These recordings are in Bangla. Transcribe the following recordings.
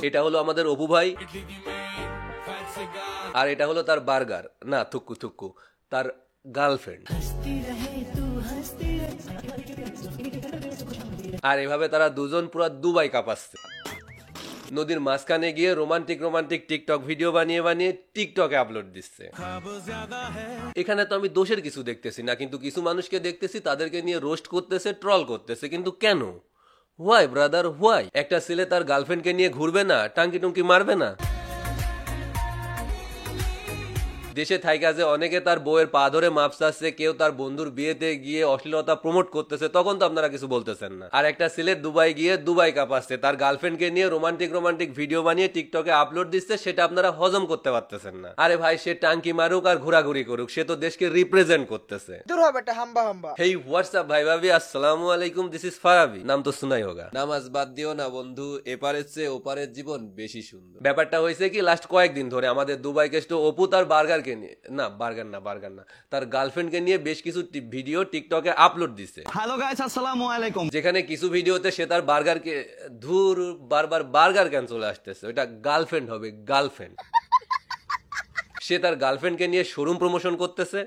এটা হলো আমাদের অপু ভাই, আর এটা হলো তার বার্গার, না থুক্কু থুক্কু, তার গার্লফ্রেন্ড। আর এভাবে তারা দুজন পুরো দুবাই কাঁপাচ্ছে। নদীর মাঝখানে গিয়ে রোমান্টিক রোমান্টিক টিকটক ভিডিও বানিয়ে বানিয়ে টিকটকে আপলোড দিচ্ছে। এখানে তো আমি দোষের কিছু দেখতেছি না, কিন্তু কিছু মানুষকে দেখতেছি তাদেরকে নিয়ে রোস্ট করতেছে, ট্রল করতেছে। কিন্তু কেন? Why brother why? একটা ছেলে তার গার্লফ্রেন্ডকে নিয়ে ঘুরবে না, টাঙ্কি টুঙ্কি মারবে না? দেশে থাইকা যে অনেকে তার বউয়ের পা ধরে মাপ চাচ্ছে, কেউ তার বন্ধুর বিয়েতে গিয়ে অশ্লীলতা প্রমোট করতেছে, তখন তো আপনারা কিছু বলতেছেন না। আর একটা ছেলে দুবাই গিয়ে দুবাই কাঁপাচ্ছে, তার গার্লফ্রেন্ডকে নিয়ে রোমান্টিক রোমান্টিক ভিডিও বানিয়ে টিকটকে আপলোড দিচ্ছে, সেটা আপনারা হজম করতে পারতেছেন না। আরে ভাই, সে টাঙ্কি মারুক আর ঘোরাঘুরি করুক, সে তো দেশকে রিপ্রেজেন্ট করতেছে। দূর হবে এটা হাম্বা হাম্বা। হেই হোয়াটসঅ্যাপ ভাই ভাবি, আসসালামু আলাইকুম, দিস ইজ ফারাবি। নাম তো শুনাই হোগা। নামাজ বাদ দিও না বন্ধু, এপারের চেয়ে ওপারের জীবন বেশি সুন্দর। ব্যাপারটা হয়েছে কি, লাস্ট কয়েকদিন ধরে আমাদের দুবাই কেষ্ট অপু তার বার্গারকে নিয়ে, না বার্গার না, তার গার্লফ্রেন্ডকে নিয়ে বেশ কিছু ভিডিও টিকটকে আপলোড দিছে। হ্যালো গাইস, আসসালামু আলাইকুম। যেখানে কিছু ভিডিওতে সে তার বার্গারকে, ধুর বারবার বার্গার কেন চলে আসতেছে, ওটা গার্লফ্রেন্ড হবে, গার্লফ্রেন্ড। সে তার গার্লফ্রেন্ডকে নিয়ে শোরুম প্রমোশন করতেছে।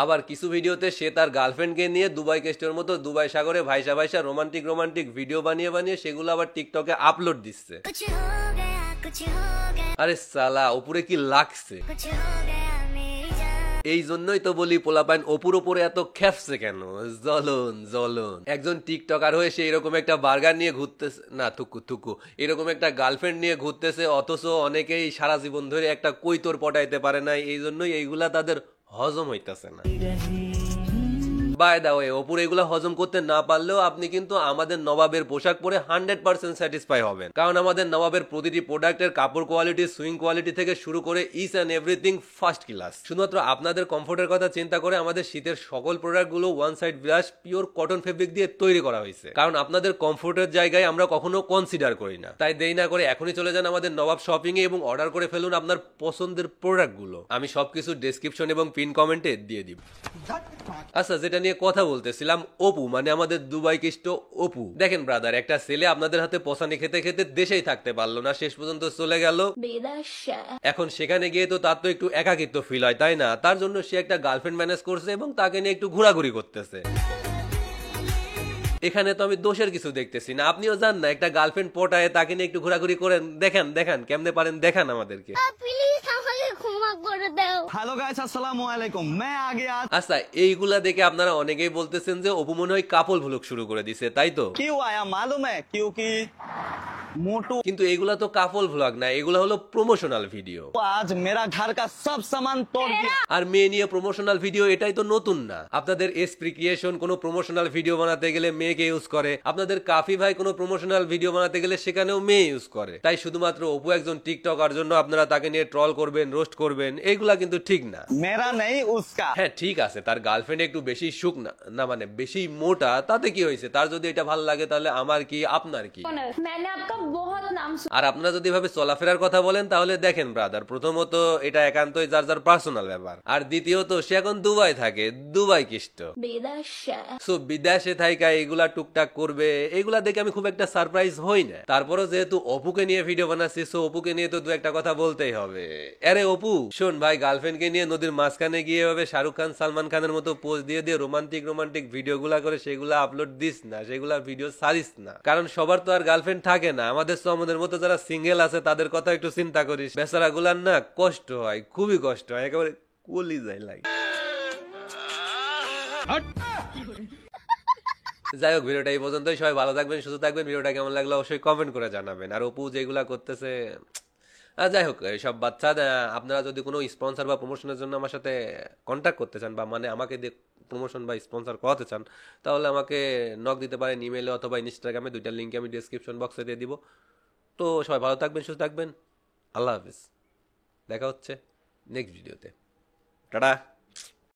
আবার কিছু ভিডিওতে সে তার গার্লফ্রেন্ডকে নিয়ে দুবাই কেস্টের মতো দুবাই সাগরে ভাইসা ভাইসা রোমান্টিক রোমান্টিক ভিডিও বানিয়ে বানিয়ে সেগুলো আবার টিকটকে আপলোড দিচ্ছে। আরে সালা, ওপরে কি লাগছে? এই জন্যই তো বলি পোলাপাইন অপুর ওপরে এত খেপছে কেন? জ্বলন জ্বলন। একজন টিকটকার হয়ে সে এরকম একটা বার্গার নিয়ে ঘুরতেছে, না থুকু থুকু, এরকম একটা গার্লফ্রেন্ড নিয়ে ঘুরতেছে, অথচ অনেকেই সারা জীবন ধরে একটা কৈতর পটাইতে পারে না। এই জন্যই এইগুলা তাদের হজম হইতেছে না। বাই দা ওয়ে, অপুর এগুলা হজম করতে না পারলেও আপনি কিন্তু আমাদের নবাবের পোশাক পরে 100% স্যাটিসফাই হবেন, কারণ আমাদের নবাবের প্রতিটি প্রোডাক্টের কাপড় কোয়ালিটি, সুইং কোয়ালিটি থেকে শুরু করে each and everything first class. শুধুমাত্র আপনাদের কমফোর্টের কথা চিন্তা করে আমাদের শীতের সকল প্রোডাক্টগুলো one side brush pure cotton fabric দিয়ে তৈরি করা হয়েছে, কারণ আপনাদের কমফোর্টের জায়গায় আমরা কখনো কনসিডার করি না। তাই দেরি না করে এখনই চলে যান আমাদের নবাব শপিং এ এবং অর্ডার করে ফেলুন আপনার পছন্দের প্রোডাক্টগুলো। আমি সবকিছু ডেসক্রিপশন এবং পিন কমেন্টে দিয়ে দিব। আচ্ছা, যেটা নিয়ে কথা বলতেছিলাম, অপু মানে আমাদের দুবাই কিষ্ট অপু। দেখেন ব্রাদার, একটা ছেলে আপনাদের হাতে পছানি খেতে খেতে দেশেই থাকতে পারলো না, শেষ পর্যন্ত চলে গেল। এখন সেখানে গিয়ে তো তার তো একটু একাকিত্ব ফিল হয়, তাই না? তার জন্য সে একটা গার্লফ্রেন্ড ম্যানেজ করছে এবং তাকে নিয়ে একটু ঘোরাঘুরি করতেছে। এখানে তো আমি দোষের কিছু দেখতেছি না। আপনিও জান না, একটা গার্লফ্রেন্ড পটায় তাকে নিয়ে একটু ঘোরাঘুরি করেন, দেখান দেখান কেমনে পারেন, দেখান আমাদেরকে। হ্যালো গাইস, আসসালামু আলাইকুম। আচ্ছা, এইগুলা দেখে আপনারা অনেকেই বলতেছেন যে অপু মনে হয় কাপল ভ্লগ শুরু করে দিছে, তাই তো? क्यों आया मालूम है? क्योंकि मोटू কিন্তু এগুলা তো কাপল ভ্লগ না, এগুলা হলো প্রমোশনাল ভিডিও। आज मेरा घर का सब सामान तोड़ दिया। আর মেয়ে নিয়ে প্রমোশনাল ভিডিও, এটাই তো নতুন না। আপনাদের এসপ্রি ক্রিয়েশন কোনো প্রমোশনাল ভিডিও বানাতে গেলে মেয়েকে ইউজ করে, আপনাদের কাফি ভাই কোনো প্রমোশনাল ভিডিও বানাতে গেলে সেখানেও মেয়ে ইউজ করে। তাই শুধুমাত্র অপু একজন টিকটকার জন্য আপনারা তাকে নিয়ে ট্রল করবেন, রোস্ট করবেন, এইগুলা কিন্তু ঠিক না। मेरा नहीं उसका। হ্যাঁ ঠিক আছে, তার গার্লফ্রেন্ড একটু বেশি শুকনা, না মানে বেশি মোটা, তাতে কি হয়েছে? তার যদি এটা ভালো লাগে তাহলে আমার কি আপনার কি? আর আপনারা যদি ভাবে চলাফেরার কথা বলেন, তাহলে দেখেন ব্রাদার, প্রথমত এটা একান্তই যার যার পার্সোনাল ব্যাপার, আর দ্বিতীয়ত সে এখন দুবাই থাকে, দুবাই কিষ্ট। সো বিদেশে থাইকা এগুলা টুকটাক করবে, এগুলা দেখে আমি খুব একটা সারপ্রাইজ হই না। তারপরও যেহেতু অপুকে নিয়ে ভিডিও বানাচ্ছি, সো অপুকে নিয়ে তো দু একটা কথা বলতেই হবে। আরে অপু শোন ভাই, গার্লফ্রেন্ডকে নিয়ে নদীর মাঝখানে গিয়ে এভাবে শাহরুখ খান সালমান খানের মতো পোজ দিয়ে দিয়ে রোমান্টিক রোমান্টিক ভিডিও গুলা করে সেগুলা আপলোড দিস না, সেগুলা ভিডিও ছাড়িস না, কারণ সবার তো আর গার্লফ্রেন্ড থাকে না। আমাদের তো আমাদের মতো যারা সিঙ্গেল আছে তাদের কথা একটু চিন্তা করিস। বেচারা গুলার না কষ্ট হয়, খুবই কষ্ট হয়, একেবারে কলি যায় লাগে। যাই হোক, ভিডিওটা এই পর্যন্তই। সবাই ভালো থাকবেন, সুস্থ থাকবেন। ভিডিওটা কেমন লাগলো অবশ্যই কমেন্ট করে জানাবেন। আর অপু যেগুলা করতেছে, যাই হোক, সব বাচ্চা, আপনারা যদি কোনো স্পন্সর বা প্রমোশনের জন্য আমার সাথে কন্ট্যাক্ট করতে চান, বা মানে আমাকে দিয়ে প্রমোশন বা স্পন্সর করাতে চান, তাহলে আমাকে নক দিতে পারেন ইমেলে অথবা ইনস্টাগ্রামে। দুইটার লিঙ্ক আমি ডিসক্রিপশন বক্সে দিয়ে দিব। তো সবাই ভালো থাকবেন, সুস্থ থাকবেন। আল্লাহ হাফিজ। দেখা হচ্ছে নেক্সট ভিডিওতে। টাটা।